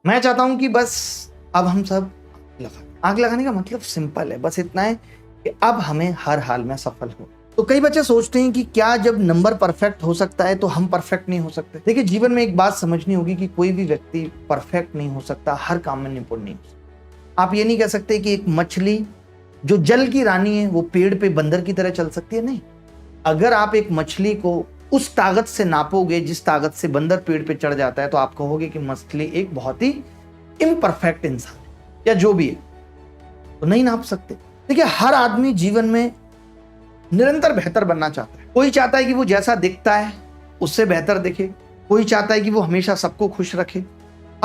मैं चाहता हूं कि बस अब हम सब आग लगाने का मतलब सिंपल है, बस इतना है कि अब हमें हर हाल में सफल हो। तो कई बच्चे सोचते हैं कि क्या जब नंबर परफेक्ट हो सकता है तो हम परफेक्ट नहीं हो सकते। देखिए, जीवन में एक बात समझनी होगी कि कोई भी व्यक्ति परफेक्ट नहीं हो सकता, हर काम में निपुण नहीं हो सकता। आप ये नहीं कह सकते कि एक मछली जो जल की रानी है वो पेड़ पे बंदर की तरह चल सकती है, नहीं। अगर आप एक मछली को उस ताकत से नापोगे जिस ताकत से बंदर पेड़ पे चढ़ जाता है, तो आप कहोगे कि मछली एक बहुत ही इम्परफेक्ट इंसान है या जो भी है, तो नहीं नाप सकते। देखिए, हर आदमी जीवन में निरंतर बेहतर बनना चाहता है। कोई चाहता है कि वो जैसा दिखता है उससे बेहतर दिखे, कोई चाहता है कि वो हमेशा सबको खुश रखे,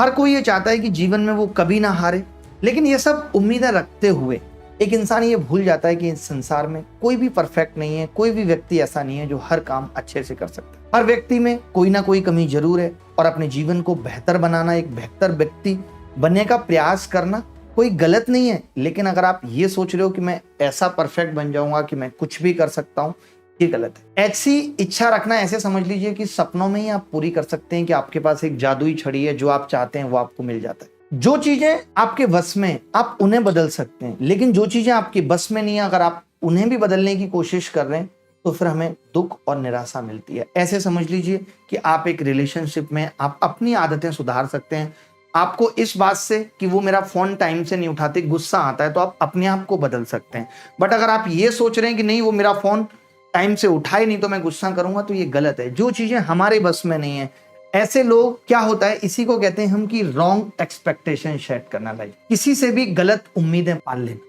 हर कोई ये चाहता है कि जीवन में वो कभी ना हारे। लेकिन ये सब उम्मीदें रखते हुए एक इंसान ये भूल जाता है कि इस संसार में कोई भी परफेक्ट नहीं है, कोई भी व्यक्ति ऐसा नहीं है जो हर काम अच्छे से कर सकता है। हर व्यक्ति में कोई ना कोई कमी जरूर है, और अपने जीवन को बेहतर बनाना, एक बेहतर व्यक्ति बनने का प्रयास करना कोई गलत नहीं है। लेकिन अगर आप ये सोच रहे हो कि मैं ऐसा परफेक्ट बन जाऊंगा कि मैं कुछ भी कर सकता हूं, ये गलत है। ऐसी इच्छा रखना ऐसे समझ लीजिए कि सपनों में ही आप पूरी कर सकते हैं, कि आपके पास एक जादुई छड़ी है, जो आप चाहते हैं वो आपको मिल जाता है। जो चीजें आपके बस में, आप उन्हें बदल सकते हैं, लेकिन जो चीजें आपके बस में नहीं है, अगर आप उन्हें भी बदलने की कोशिश कर रहे हैं तो फिर हमें दुख और निराशा मिलती है। ऐसे समझ लीजिए कि आप एक रिलेशनशिप में आप अपनी आदतें सुधार सकते हैं। आपको इस बात से कि वो मेरा फोन टाइम से नहीं उठाते गुस्सा आता है, तो आप अपने आप को बदल सकते हैं। बट अगर आप ये सोच रहे हैं कि नहीं, वो मेरा फोन टाइम से उठाए नहीं तो मैं गुस्सा करूंगा, तो ये गलत है। जो चीजें हमारे बस में नहीं है, ऐसे लोग, क्या होता है, इसी को कहते हैं हम कि रॉन्ग एक्सपेक्टेशन सेट करना। लाइक किसी से भी गलत उम्मीदें पाल लेना,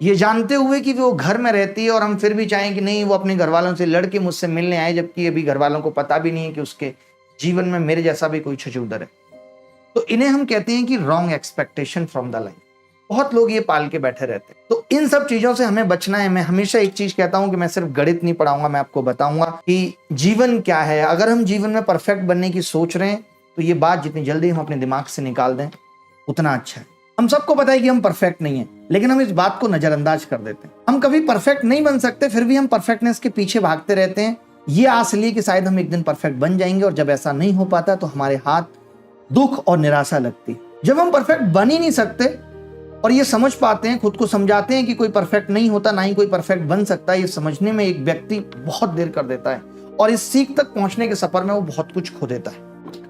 ये जानते हुए कि वो घर में रहती है और हम फिर भी चाहें कि नहीं, वो अपने घर वालों से लड़के मुझसे मिलने आए, जबकि अभी घर वालों को पता भी नहीं है कि उसके जीवन में मेरे जैसा भी कोई छछूदर है। तो इन्हें हम कहते हैं कि wrong expectation from the life. बहुत लोग ये पाल के बैठे रहते हैं। तो इन सब चीजों से हमें बचना है। मैं हमेशा एक चीज कहता हूं कि मैं सिर्फ गणित नहीं पढ़ाऊंगा, मैं आपको बताऊंगा कि जीवन क्या है। अगर हम जीवन में परफेक्ट बनने की सोच रहे हैं तो ये बात जितनी जल्दी हम अपने दिमाग से निकाल दें उतना अच्छा है। हम सबको पता है कि हम परफेक्ट नहीं है, लेकिन हम इस बात को नजरअंदाज कर देते हैं। हम कभी परफेक्ट नहीं बन सकते, फिर भी हम परफेक्टनेस के पीछे भागते रहते हैं, ये आस लिए कि शायद हम एक दिन परफेक्ट बन जाएंगे। और जब ऐसा नहीं हो पाता तो हमारे हाथ दुख और निराशा लगती। जब हम परफेक्ट बन ही नहीं सकते और ये समझ पाते हैं, खुद को समझाते हैं कि कोई परफेक्ट नहीं होता, ना ही कोई परफेक्ट बन सकता, ये समझने में एक व्यक्ति बहुत देर कर देता है, और इस सीख तक पहुंचने के सफर में वो बहुत कुछ खो देता है।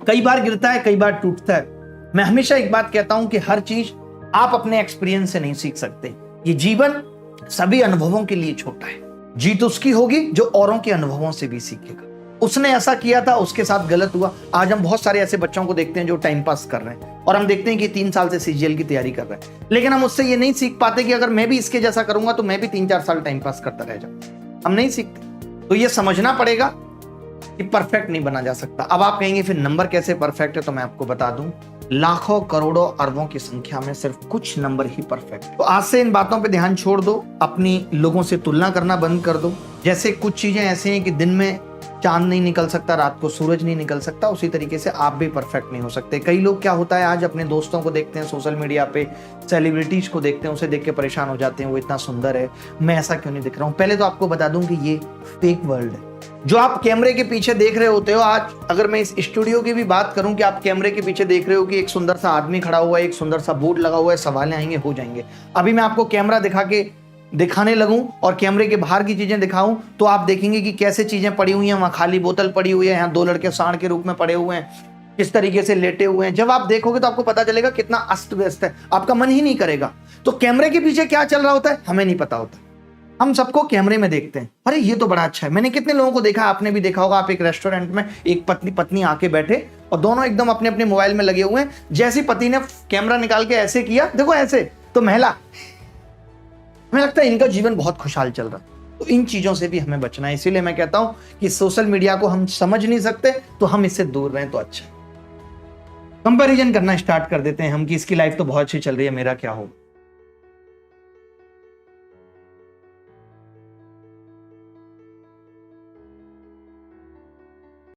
कई बार गिरता है, कई बार टूटता है। मैं हमेशा एक बात कहता हूं कि हर चीज आप अपने एक्सपीरियंस से नहीं सीख सकते। ये जीवन सभी अनुभवों के लिए छोटा है। जीत उसकी होगी जो औरों के अनुभवों से भी सीखेगा। उसने ऐसा किया था, उसके साथ गलत हुआ। आज हम बहुत सारे ऐसे बच्चों को देखते हैं जो टाइम पास कर रहे हैं, और हम देखते हैं कि 3 साल से सीजीएल की तैयारी कर रहे हैं, लेकिन हम उससे ये नहीं सीख पाते कि अगर मैं भी इसके जैसा करूंगा तो मैं भी 3-4 साल टाइम पास करता रह जाऊं। हम नहीं सीखते। तो ये समझना पड़ेगा कि परफेक्ट नहीं बना जा सकता। अब आप कहेंगे फिर नंबर कैसे परफेक्ट है, तो मैं आपको बता दूं, लाखों करोड़ों अरबों की संख्या में सिर्फ कुछ नंबर ही परफेक्ट। तो आज से इन बातों पे ध्यान छोड़ दो, अपनी लोगों से तुलना करना बंद कर दो। जैसे कुछ चीजें ऐसी हैं कि दिन में चांद नहीं निकल सकता, रात को सूरज नहीं निकल सकता, उसी तरीके से आप भी परफेक्ट नहीं हो सकते। कई लोग, क्या होता है, आज अपने दोस्तों को देखते हैं सोशल मीडिया पे, सेलिब्रिटीज को देखते हैं, उसे देख के परेशान हो जाते हैं, वो इतना सुंदर है, मैं ऐसा क्यों नहीं दिख रहा हूं। पहले तो आपको बता दूं कि ये फेक वर्ल्ड है। जो आप कैमरे के पीछे देख रहे होते हो, आज अगर मैं इस स्टूडियो की भी बात करूं कि आप कैमरे के पीछे देख रहे हो कि एक सुंदर सा आदमी खड़ा हुआ है, एक सुंदर सा बोर्ड लगा हुआ है, सवाल आएंगे, हो जाएंगे। अभी मैं आपको कैमरा दिखाने लगूं और कैमरे के बाहर की चीजें दिखाऊं तो आप देखेंगे कि कैसे चीजें पड़ी हुई हैं। वहां खाली बोतल पड़ी हुई है, यहाँ 2 लड़के सांड के रूप में पड़े हुए हैं, किस तरीके से लेटे हुए हैं। जब आप देखोगे तो आपको पता चलेगा कितना अस्त व्यस्त है, आपका मन ही नहीं करेगा। तो कैमरे के पीछे क्या चल रहा होता है हमें नहीं पता होता। हम सबको कैमरे में देखते हैं, अरे ये तो बड़ा अच्छा है। मैंने कितने लोगों को देखा, आपने भी देखा होगा, आप एक रेस्टोरेंट में एक पत्नी आके बैठे और दोनों एकदम अपने अपने मोबाइल में लगे हुए हैं। जैसी पति ने कैमरा निकाल के ऐसे किया, देखो ऐसे, तो महिला, हमें लगता है इनका जीवन बहुत खुशहाल चल रहा। तो इन चीजों से भी हमें बचना है। इसीलिए मैं कहता हूं कि सोशल मीडिया को हम समझ नहीं सकते तो हम इससे दूर रहें तो अच्छा। कंपैरिजन करना स्टार्ट कर देते हैं हम कि इसकी लाइफ तो बहुत अच्छी चल रही है, मेरा क्या होगा।